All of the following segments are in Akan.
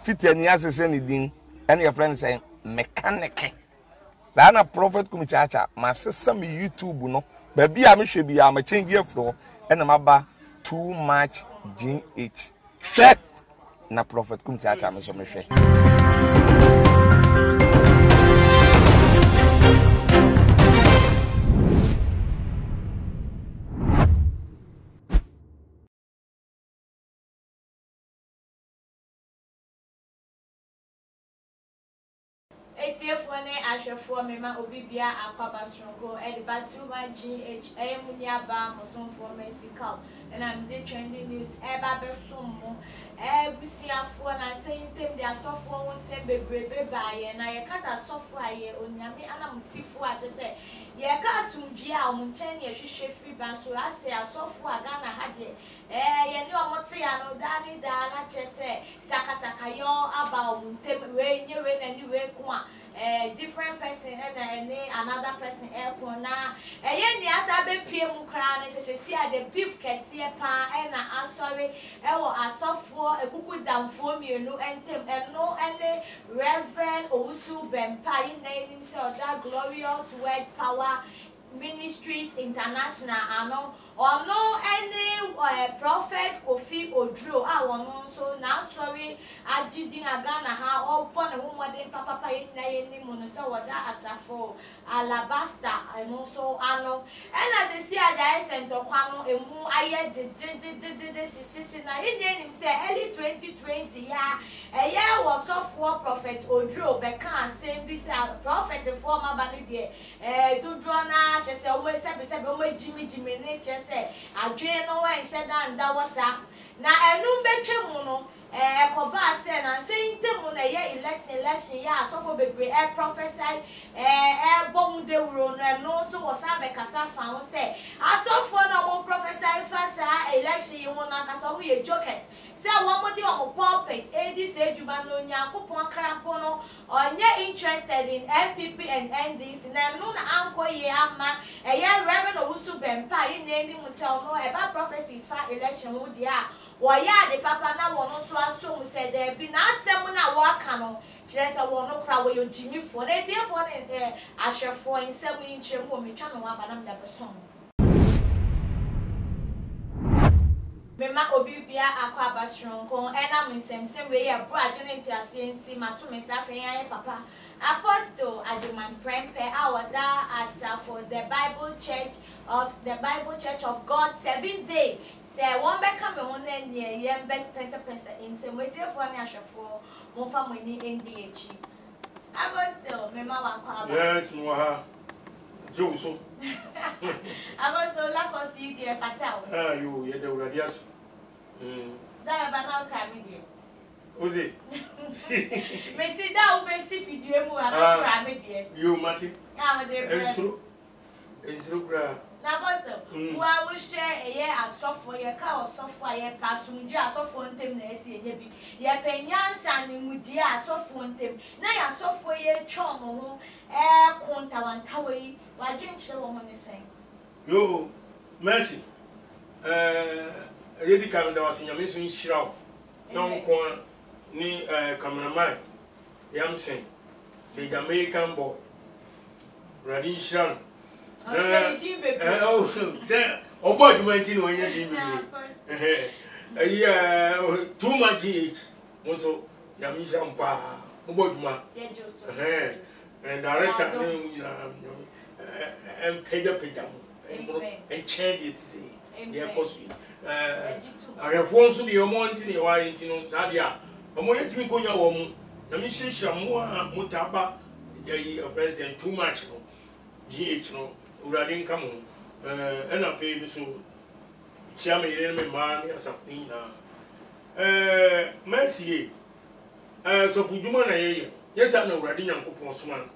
fiti ani asese ne din and your friend say mechanic na prophet kumichacha ma sesa me YouTube no ba bia me hwe bia ma change afro and ma ba too much GH hwe na prophet kumichacha me so me hwe Etiefone ahwefo mema obibia akwabasronko edibatu ma GH emunia ba mosonfo mexical and I'm the trending news eba besomo ebusiafo na seyintem dia sofo won se bebrebe baaye na ye kasa sofo aye onyame anamsifo aje se ye ka asumdue a omunchen ye hwehwe free ban so ase asofo aga na haje ye ni omote ya no dani da na chese sakasaka yo aba omuntem we nyewe na ni we ko different person and another person airport na ye ni asa be pie mu kra na se si a the beef kese pa na asori ewo asofo ekuku damfo mienu entem eno ene Reverend Owusu Bempa in name say that glorious word power Ministries International ano or no any prophet Kofi Odro awon so na sorry agidin aga na ha opo na womode papa na yeni mu no so wada asafo alabaster and so ano and as see ada center kwano emu aye de sisi na him say early 2020 ya eye was of war prophet Odro beka same be say prophet former bani de dudro na chese o we sebe o we jimi ne chese adwe no wan sheda nda wasa na enu betwemu no koba se na say intemu na ye election ya so for bebre prophesy bom de wuro no so wasa be kasa fa won say asofo na mo prophesy fasa election yi won na kasa mo ye jokers say one mo de o pulpit edi say juba no nyakopon krampo no onye interested in MPP and NDC na no na anko ye ama Reverend Owusu Bempa yi na eni mu say no eba prophecy fa election wo dia woya de papa na wono so aso mu say there bi na asem na wo aka no kire say wono kra wo yo jimi fo na etiefo na ahwefo nsem yi nkyem wo metwa no aba na mda besom mema obibia akwa basronko ena mensem we ya bro adwene ase mato mesafe yan papa Apostle Ajuman Prempe awada asa for the Bible Church of God 7th day say one be come on near yem best person in some way for an ashafo mo family NDH Apostle mema wakwa yes moha Joso Apostle la kosi die fatal you ye de uradias da ba na ka mi die Ozi me see da we see video mu ana ka mi die you mati ah me de Ensuro gra na Apostle wa we share eye asofo ye ka osofo aye ka sumju asofo ntem na esi enye bi ye penyansa ni mudie asofo ntem na ya asofo ye twon ho konta wantawe yi wa dwenchire wo ho ne sen yo mercy ready kan da wasinya me so nhiraw don ko ni cameraman yamsen the Jamaican boy ready nhiraw say obo adwumanti no anya di mi too much GH also yamisha mpa obo adwuma and director name page and change it say yeah cause I have once be your money ni wa intino sadia omo yetimi konya wo mu na mi hyehyɛ mo a mutaba yayi offense and too much no GH no urade nka mo na fe bi so chia me yire me ma ni asafni na mercy so fujuma na yeye yesa na urade nyankopon soma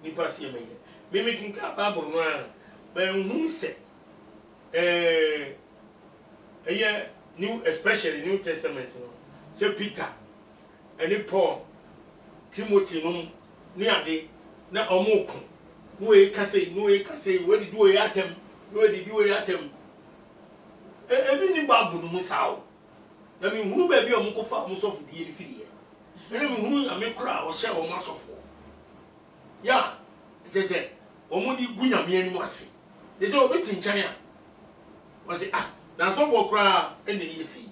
nipa sie me ye me making ka bible no a ben hu se new especially New Testament no say Peter and Paul Timothy no ni ade na omoko no e kase we di do e atem e bi ni bible no musawo na me hunu ba bi omko fa mo so fudie ni fidie ene me hunu ame kura o hye o masofo ya je omo di gu nyame ani mu ase de se obi tinchan ya o se na so bo kura ene yesi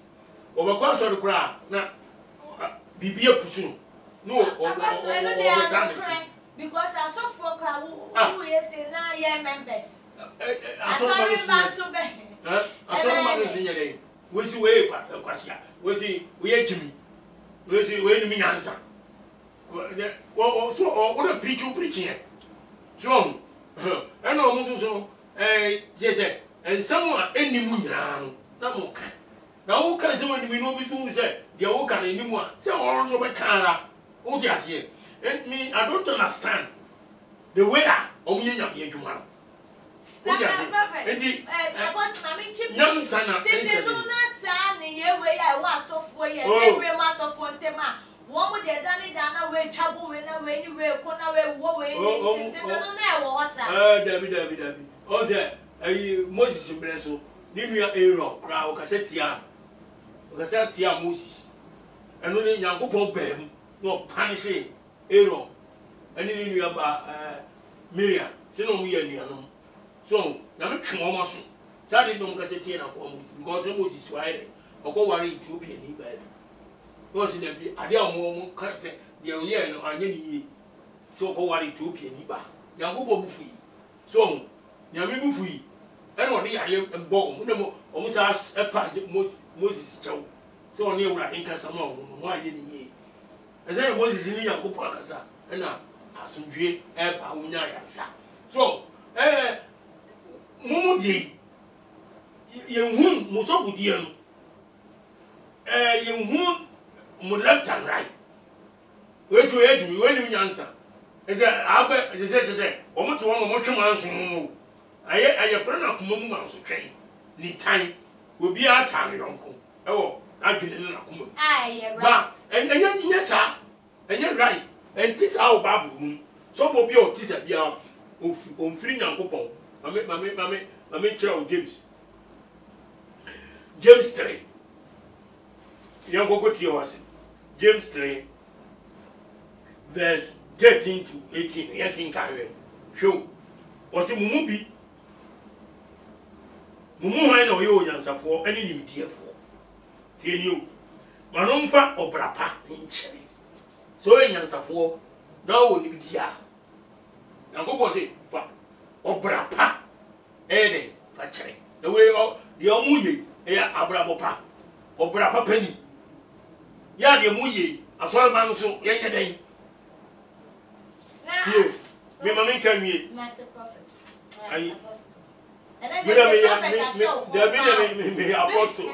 o ba kwa so de kura na bibia pusu no o be sane because I saw for who yes na ye members sorry man so be asoro ma no sinye dey we si we kwasia we si we jimi we si we ni nyansa so o the preaching so and no so say and someone any mu nyina no na mo ka na wo ka se woni mi no bi so say de wo ka na ni mu a say o so be kan ra o ti ase and me I don't understand the way o mu nyam ye dwuma no o ti ase enti nyam sana tete no na ta ni ye we ya wa asofo ye every ma asofo ntema wo mu de dani dana we twabo we na we ni we ko na we wo we ni tete no na e wo hosa David o say Moses mbreso ni nua Aaron kra o kasetia Moses eno ni Yankopon bam no punish Aaron eni ni nua ba Miriam se no mu ye nua no so na me twe o maso sa de no kasetia na ko Moses because Moses wa ere okọ ware Ethiopia ni ba bi no se dem bi ade a mo ka se de o ye no anya ni yi so okọ ware Ethiopia ni ba Yankopon bufu yi so nyame bufu yi eno de yare bo mo dem o mo sa epa Moses chawo so oni ewura nka sama mo aye ni yi ese Moses ni Yankopon akasa na asundwe epa wonya yansa so mumu di yenhu musobu di enu yenhu mu left and right we so edumi we ni nyansa ese aba ese o mo to wo mo twema nso mu aye friend akoma mu manso twen ni tan obi atare yonko ewo adwene na akoma aye right ba enya sa enya right enti sa o babu mu so bo bi o tisa bia o mfiri Yankopon mame kira o James 3 Yankoko tie wase James 3 verse 13 to 18 yakin kawe show wase mumu bi mumu han na oyo nyansafo ani nimtiefo tie ni o manomfa obrapa nkyere so nyansafo na wo nimtia Yankopon se fa obrapa ene fa kyere the way the omuye ya abrabopa obrapa pani ya de muye asorma no so yenye den na me mama kan wie matter prophet ayi and then me apostle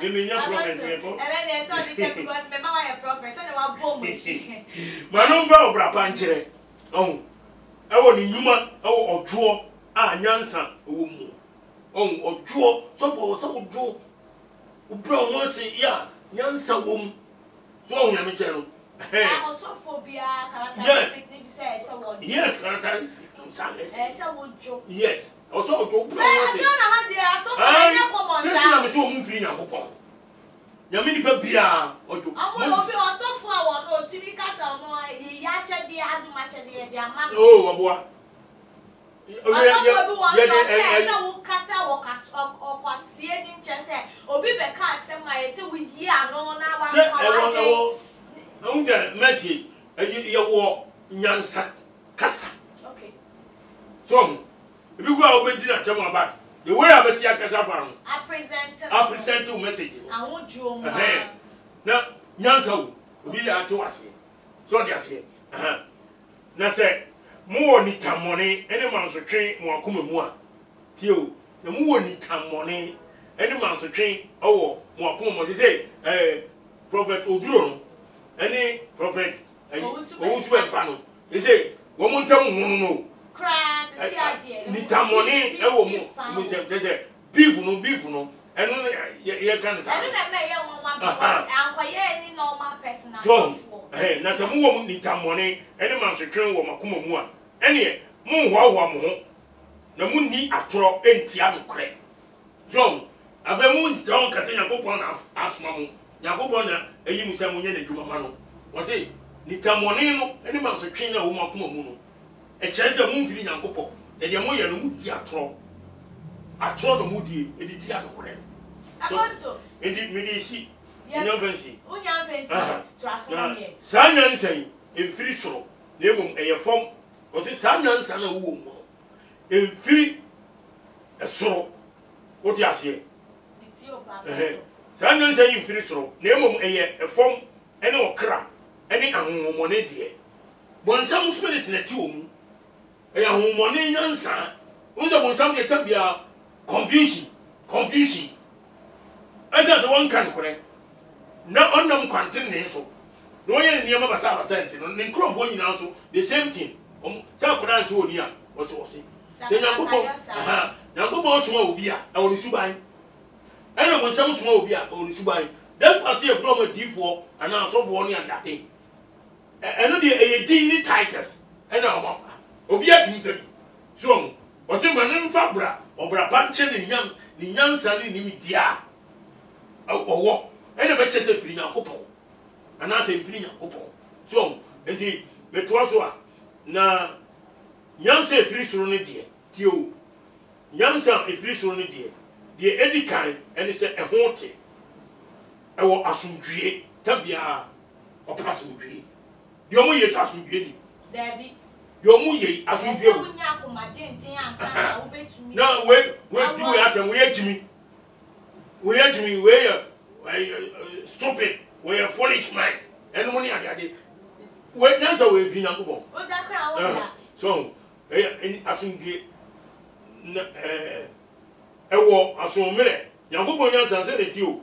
me nya prophet me ko and then they saw the check because me mama ya prophet so na wa bom chi manomfa obrapa nkyere oh ewo ni nyuma ewo odwo a nyansa ewo mu oh odwo so odwo ubra won se ya nyansa wo mu so ohun ya me kye no yes characteristic yes also odwo ubra won se na me se wo mu firi Yankopon nyame ni pa bia odwo amu obi osofo a won o tibi kasa no ya chede aduma chede de ama oh oboa obi be ka asem ma ye se we yi ano na wa ka wa Messi ye wo nyansa kasa okay so if you go obedi na tell about the way abesi akasa fa I present you message awon juo mu na nyansa wo obi ya to wase so dia se na se mo ni tamone ene mansotwe mo akoma mu a tio na mo ni tamone ene mansotwe owo mo akoma mo say prophet oduro no ene prophet owusu be pa no they say wo mo ntam mu no crass see ade ni tamone ewo mo say beef no eno ye kan say eno na me ye won ma because ankoye ni normal personal so na se mo wo ni tamone ene mansotwe wo makoma mu a ene mo hwa mo ho na mo ni atoro entia no kre so ave mo nton kase Yankopon na asoma mo Nyankopɔn na eyi mu sɛ mo nye na dwuma ma no wo se ni tamone no ene ma so twen na wo makoma mu no e kyerɛ sɛ mo mfiri Nyankopɔn e de mo yɛ no mu di atoro no mu di e di tia no kore Apostle edi me di si nya fancy to aso me saa nyansan emfiri soro na emom eye fom wo se saa nyansan na wo mu emfiri esoro wo ti ase saa nyansan yi mfiri soro na emom eye efom ene okra ene ahomone de bonsam spirit na ti wo mu eye ahomone nyansan wo se bonsam de tabia confusion asa so won kan kore na onnam kwantin ne so no ye ne ma basa enti no ne nkrofo nyina so the same thing sa kodan so oni a wo se se Nyankopɔn soma obi a e woni suban ene bonsam soma obi a woni suban that's why say from a D4 and now so for oni and that thing eno de e din ni titles ene o mafa obi a tin fabi so o se man nfa bra obra panche ni nyansa ni mi dia owo ene be chese firi Nyankopɔn ana se firi Nyankopɔn so enti metwa so a na nyansa firi soro ne de tio nyansa firi soro ne de edikan ene se ehote ewo asundwie tabia opasundwie de omo yes asundwie ni Dabi de omo ye asundwie wo nya akoma denten ansa na wo betumi na we do atem we agimi we stupid we foolish mind eno mo ni ade we nyansa we fi Nyankopɔn o da kra wo da so asundwie na ewo asomere Nyankopɔn nyansa se de ti o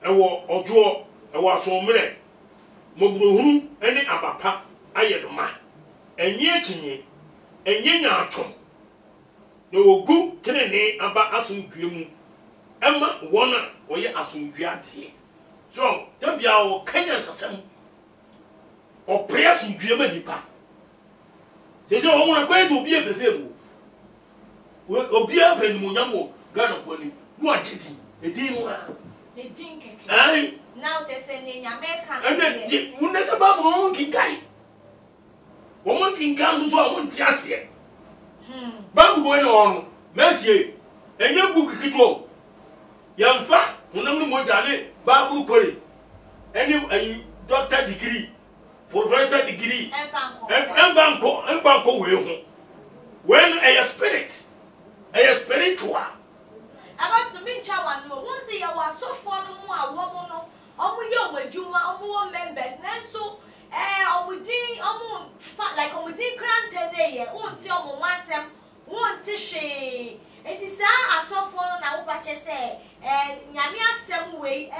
ewo ojo ewo asomre moburohunu ene abapa aye no ma enye akinye enye nyaatom na ogu tenene aba asomdwe mu ema wona oye asomdwe ade so tabia o kanya sasam o prayer asomdwe ma nipa sese o mo na kwese obi efefe mu obi apanimu nyamo gana kwani no agidi edin wa ai now te se ni nyame kan e wona se ba bo kinkai wo mo kinkan so a mo nti ase ba bu na on mesie enye book kito yamfa wonam no mo jale ba bu kore eni doctor degree professor degree enfa ko we ho when a spirit a spiritual about to me chawa no won say ya wa so for no mu a wo mu no omu ye omadwuma omu wo members nanso omudi omu like omudi grant na ye wonti omu wasem wonti hwe enti sa asofo no na wo ba che say nyame asem we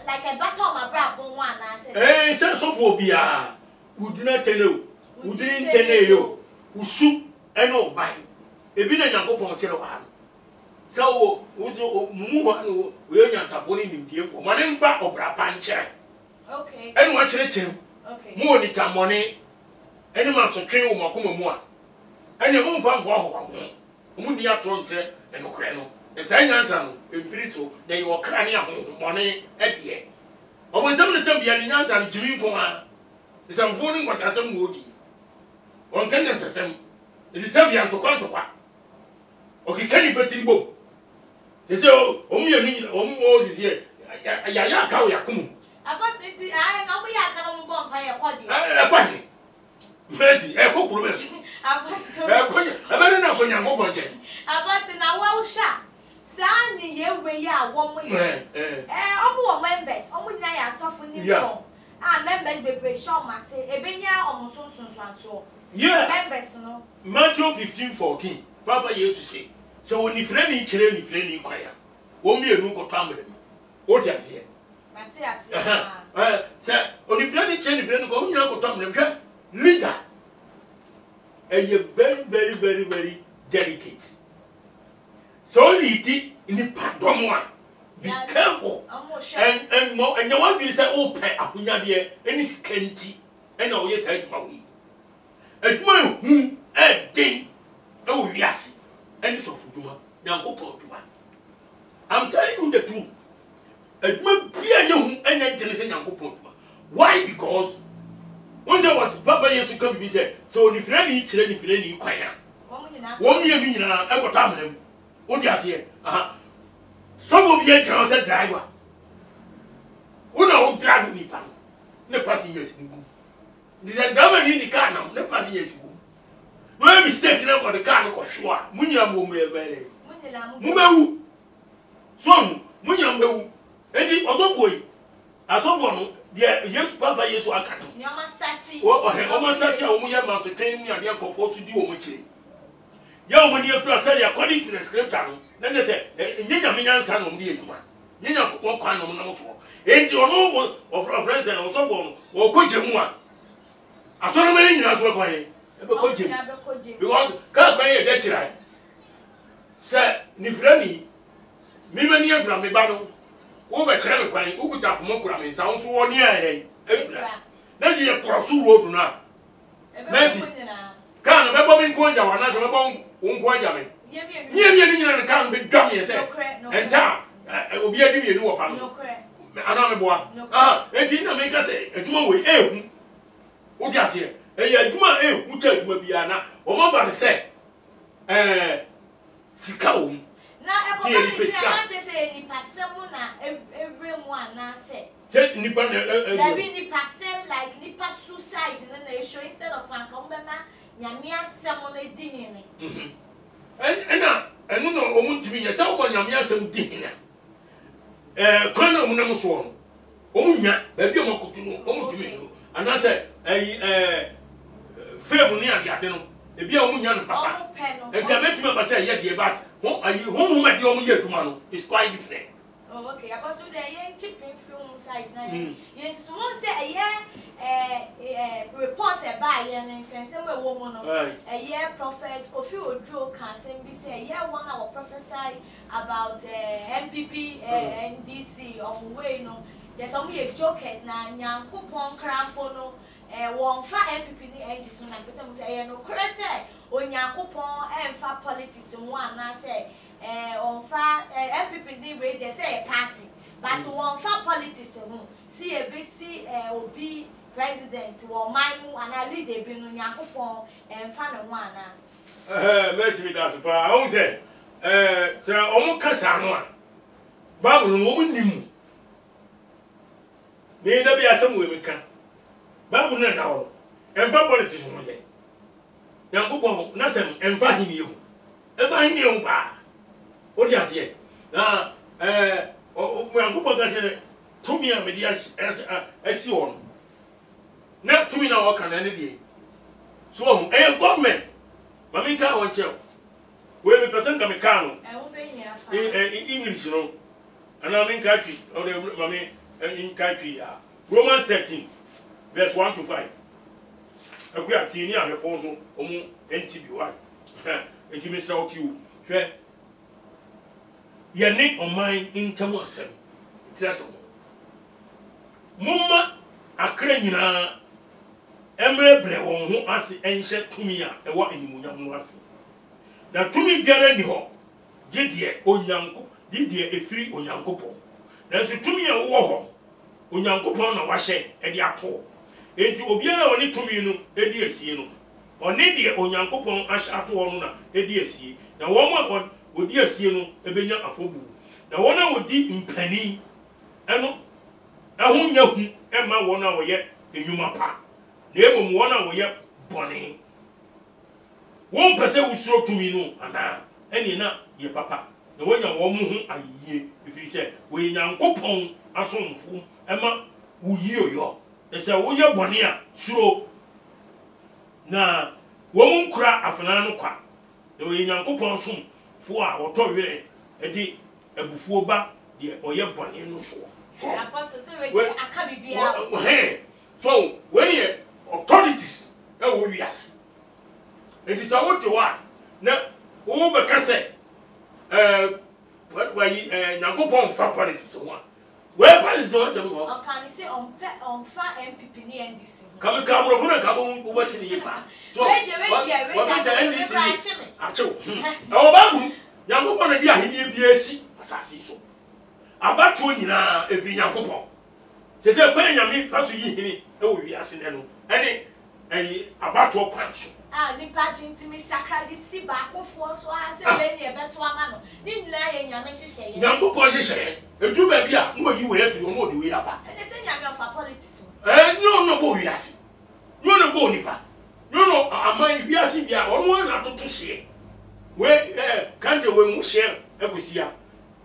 like a battle my bra bon one na say say sofo bia udina tele udin tele yo usu eno bai ebi na Nyankopɔn kire wa so wo mu ho no we nyansafo ni nimdie fo mo ne mfa obra panche okay enu wa kire kire okay mu oni tamone enu ma so twen wo makoma mu a enu mu mfa mfa ho mu ni atoro nkire enu kure no e sa nyansa no emfiri so na yo kra ne ahomone edie obonsam ne tambia ne nyansa ne jimi nko a isamfo ni kwata asem wo di on kan nyansasem e tambia ntokwa okikani petiribo sese o mu yenu o mu o sisi ya ka o yakum about it ai ngamu ya ka no mbo mpa ye kodi kwani Messi kokuru meso apostle konya abere na konya ngobon je apostle na wa usha sa ni ye we ya wo mu ye omu wo members omu nya ya sofo ni bon members be pressure ma se ebenya omu sunsunso members no Matthew 15:14 Papa Yesu say so when you friend ni kire ni friend ni kwaya wo mi enu ko tamre mi o ti ase Matias say oni friend ni kire ni friend ko mi enu ko tamre mi leader a very delicate so lead in pardon one be careful and more and you want to say oh pe akunya de any skanty and o yes I do we aduma hu e den e wo wiase and so fuduma Nyankopɔn duma I'm telling you the truth adwuma bia ye hu anya tene se Nyankopon adwuma. Why? Because when there was Papa Yesu come be say so ni frani kire ni frani kwan a wo me ni nyina e kota amnam wo di ase aha so go be a kan say driver wo na wo drive ni pa ne passengers ni go this is driver ni car na ne passengers go no mistake na go the car no ko hwo a munyina mo me bere mu bewu so munyina mo bewu edi otofo yi asofo no de Yesu Papa Yesu aka no nyoma stati o stati a wo ye ma so twen mu ade akofo so di wo mo kire ya wo ni afra say according to the scripture no na je say nyenya menyansa no ndi eduma nyenya ko kwan no no so enti ono of friends and also go wo ko jemu a atoro me nyina so kwan e be ko jemu because ka kwan ye de kira say ni frani mi mani afra me ba no wo be kire me kwan wo kuta pomo kura me sa so wo ni ayen afra na si ye cross road na Messi kan be bo mi ko ja wa na so be bo nko aja me ye ni nyina kan be dwam ye say enta obi adi mi enu wo pa no ana me boa enti na me ka say aduma we ehu wo di ase aduma ehu cha aduma bia na o mo ba say sika o na e ko ba say na che say ni pasem na every one na say ni pa there be ni pasem like ni pa suicide na show instead of an come na nyame asem na di ni enu no o muntimi ye say o nyame asem di ni kwana o munam so no o munya ba bi o makotu no o mutimi no ana say fame ni ade no e bi o munya no papa enka betuma ba say ye de bat ho ma de o mu ye tuma no is quite different. Oh, okay. Apostle, there is chipping film side now. Yes, someone say a reporter by and sense a woman a year prophet Kofi Ojo can say a year 1 hour prophesy about MPP NDC on way no. There's only a jokers now. Nyankopon Krampono. One fa MPP ni NDC na person say no correct say Onyankopon emfa politics one na say on fa MPP ni we they say a party but one fa politics see a BC obi president one maimu and a leader be no Onyankopon emfa no one na let's be that pa I say say omo kasa no a Bible no omo nimu me da bi asem we meka Bible na dawo emfa politics no say Nyankopon na sem emfa hini yehu emfa hini yehu ba o di ase na Nyankopon ga say tumi a me di asi on na tumi na wo kan na ne die so government mami ka won cheo we me person ka me ka no English no ana me ka twi o de mami in ka twi ya Romans 13 verse 1 to 5. Akuya tini ahwefo so omu NTB1. Enti me shout you. Hwe. Ye ne oman intamu asem. Tiraso. Mumma akra nyina emre bre won ho ase enhye tumi a ewo animunyam no ase. Na tumi biara ni ho. Gidie onyanko, gidie efiri onyankopon. Na so tumi a wo ho. Onyankopon na wahye e de ato. Enti obiara woni tumi no edi asie no one de onyankopon ato no na edi asie na wo ma odi asie no ebenya afobu na wona wodi mpani eno ahonya hu ema wona wo ye enyuma pa na emom wona wo ye bone won pese usuro tumi no ana eni na ye papa na wonya wo mu hu ayiye efiri se wo nyankopon asomfu ema wuyi oyo ese wo ye bone a suro na wo mun kura afana no kwa na wo nyankopon som fo a wo to were edi abufuo ba de oye bone no so apostle say we aka bibia so when ye authorities e wo wiase edi sa wo te wa na wo be ka se what why nyankopon fa politics one where politics one tell me o can say on fa MPP ni NDC come camera funa ka bo wo ti ni pa so we dey NDC acho o ba bu nyankopon na di ahini bi asi asasi so abato nyina efi Nyankopon se kwan nyame fa so yi hini e wo wiase ne no ene abato kwan so nipa dwintimi sakra di si ba akofo so a se be ni ebeto ama no ni nyina ye nyame hyehye Nyankopon hyehye edu ba bi a no yi we afiri no odi we aba ene se nyame of politics no bo wiase no bo nipa no aman wiase bia ono na toto hye we kanje we mu hye ekosia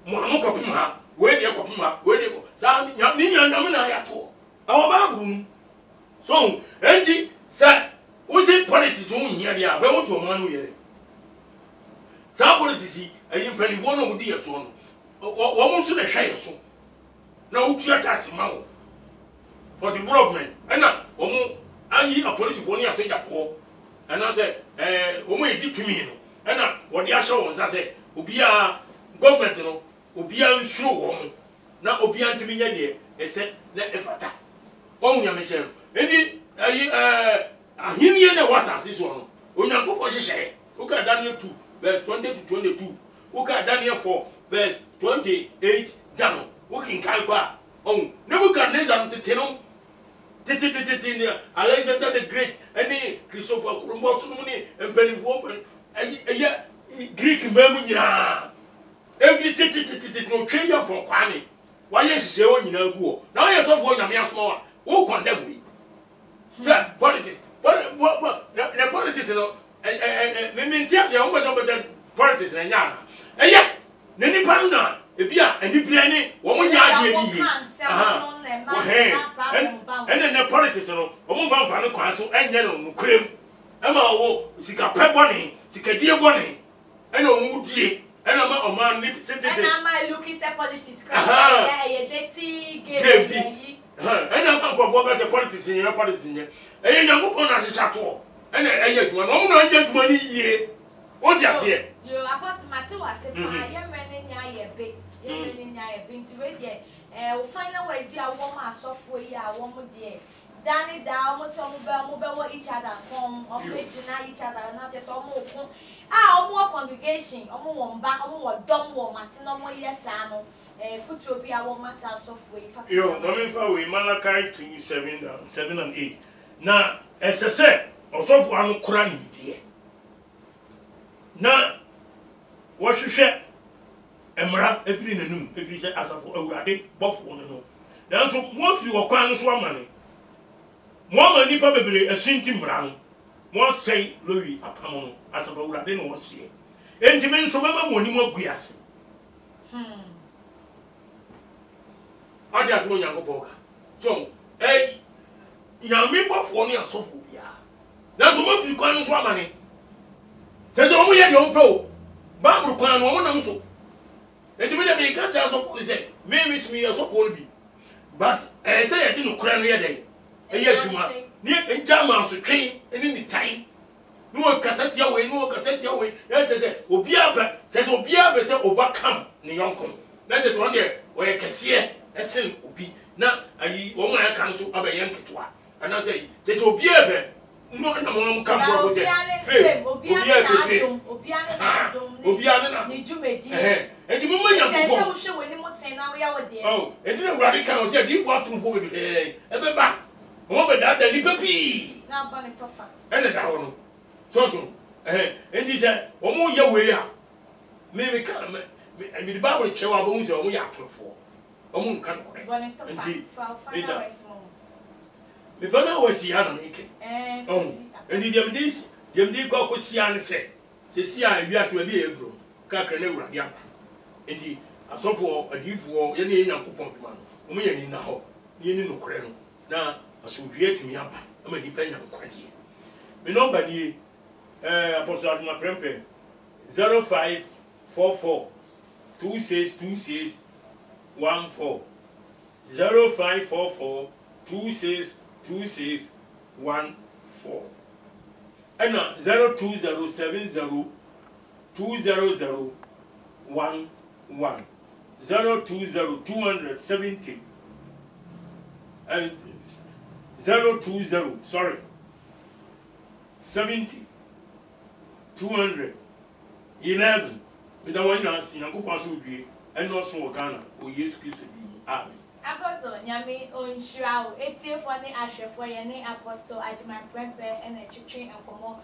mo anu kopim ha we de kopim ha we de ko sa ni nyame na ya to awo ba buru so enti sa we say politics on here dia we want to man no yere sa politics ayi mpanivo no mudi yeso no wo mo so de hwe yeso na utua tax ma wo for development na wo mo ayi a police for ni aseja for na say wo mo edi tumi no na wo de ahye won sa say obi a government no obi a nsuro wo mo na obi a ntimi nya de ese na efata wo nya me chere edi ayi ahini na wasase so no Onyankopon hyehye uka Daniel 2 verse 20 to 22 uka Daniel 4 verse 28 down ukin kai kwa Nebuchadnezzar tete no tete Alexander the Great any Christopher Columbus no ni empenifo aya Greek memu nyina every tete no twe ya pokwane wa ye hyehye o nyina guo na o ye sofo nyame asoma wa wo condemn we sir politics the politics no mintia je o bezo politics na nya na ne nipa na ebia anibia ni wo mo nya ade ni and the politics no wo mo fa no kwan so enye no nukrem ama wo sika peboni sika die boni ena wo die ena ma o man ni citizen ena ma look is politics ye dirty game ena ma ko ga politics ni politics ni Nyankopon na hyehyɛ to ena adwuma no mo na anya adwuma ni yie o di ase yo apostle Matthew was say pa ye mene nya ye be ye mene nya ye be nti we de o final words bi a wo ma asofo yi a wo mo de dani da mo so mo be wo each other come o be gina each other na just o mo kun o mo congregation o mo wo mba o mo wo dom wo mase no mo yesa no futu bi a wo ma sa asofo yi fa yo no me fa we Malachi 2:7 and 8 na esese osofo anu kura ni die na wo hwehwe emra efiri nanum efiri se asafo awurade bofo no nanso mo afiri okwan no so amane mo amani pa bebere asinti mra no mo sei lowi apam no asafo awurade no wo sie entime nso mama mo ni mo aguase adia so Nyankopon ka so nyame bofo ni asofo bia nanso mo afiri kwan no so amane sese omo ye de o pro Bible kwan no omo nam so entime de be ka cha so say me asofo no bi but say ye di no kura no ye den adwuma ni enjama so twen eni ni tan no kasatia we ya say obi aba say obi aba say overcome ni yonko na say one there we kese esen obi na ayi wo ma aka no so aba yenketwa ana say obi aba no na mo kan bro say fe obi ane ni jumedi enti mo manya ko say wo hwe we ni mo ten na we ya wo de enti na urade kan say di fo atumfo be ebe ba mo be da ni papi na ba ni tofa ene da wono so enti say o mo ye we a me kan me the Bible chewa bo hu say o mo ya atumfo o mo nkan ko enti fa na wes mo me fa na wes ya na me ke enti dem di ko sia ne se sia wiase ba bi e bro ka kra na urade aba enti asofo adifo ye ne Nyankopon duma no o mo ye ni na ho ni no kore no na asodwie tumi aba ama di pa Nyankwaje me number ni apostle aduma prempe 0544 2626 14 0544 2626 14 and 02070 200 11 020 270 and 020 sorry 70 200 11 with the one you see Nyankopon so due and also Ghana or yes Christ amen. Apostle Nyame Onshirao, for the Asher for Yane Apostle Ajima Prempe and a chicken and Komo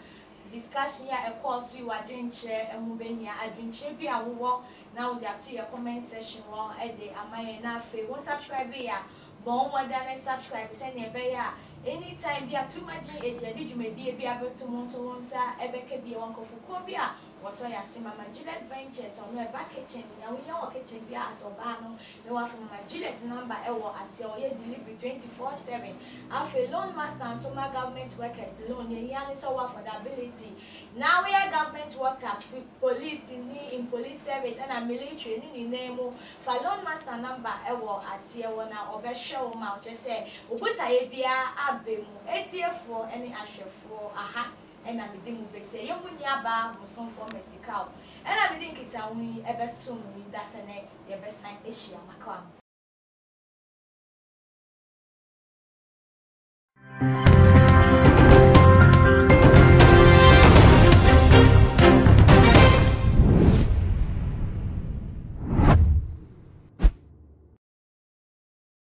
discussion here, a course you are doing chair and moving I drink chair be a war now there to your comment section one a day. Am I enough? One subscribe here, bon more than a subscribe, send your bear. Anytime be a too much age, did you be able to Monso Wonsa, Ebeke be one for Cobia, was so I see my Gillette Ventures on my back kitchen, now we know kitchen be as or bano, no one from my Gillette number, as your delivery 24/7. After loan master and so my government workers alone, Yan is over for the ability. Now we are government workers, police in police service and a military in name for loan master number, as here one over show mouth, just say, Ubutayabia. ATF any Asher for aha and I'm beginning to say young Yaba Muson for Mexico and I'm thinking it's only ever soon that's an best sign issue.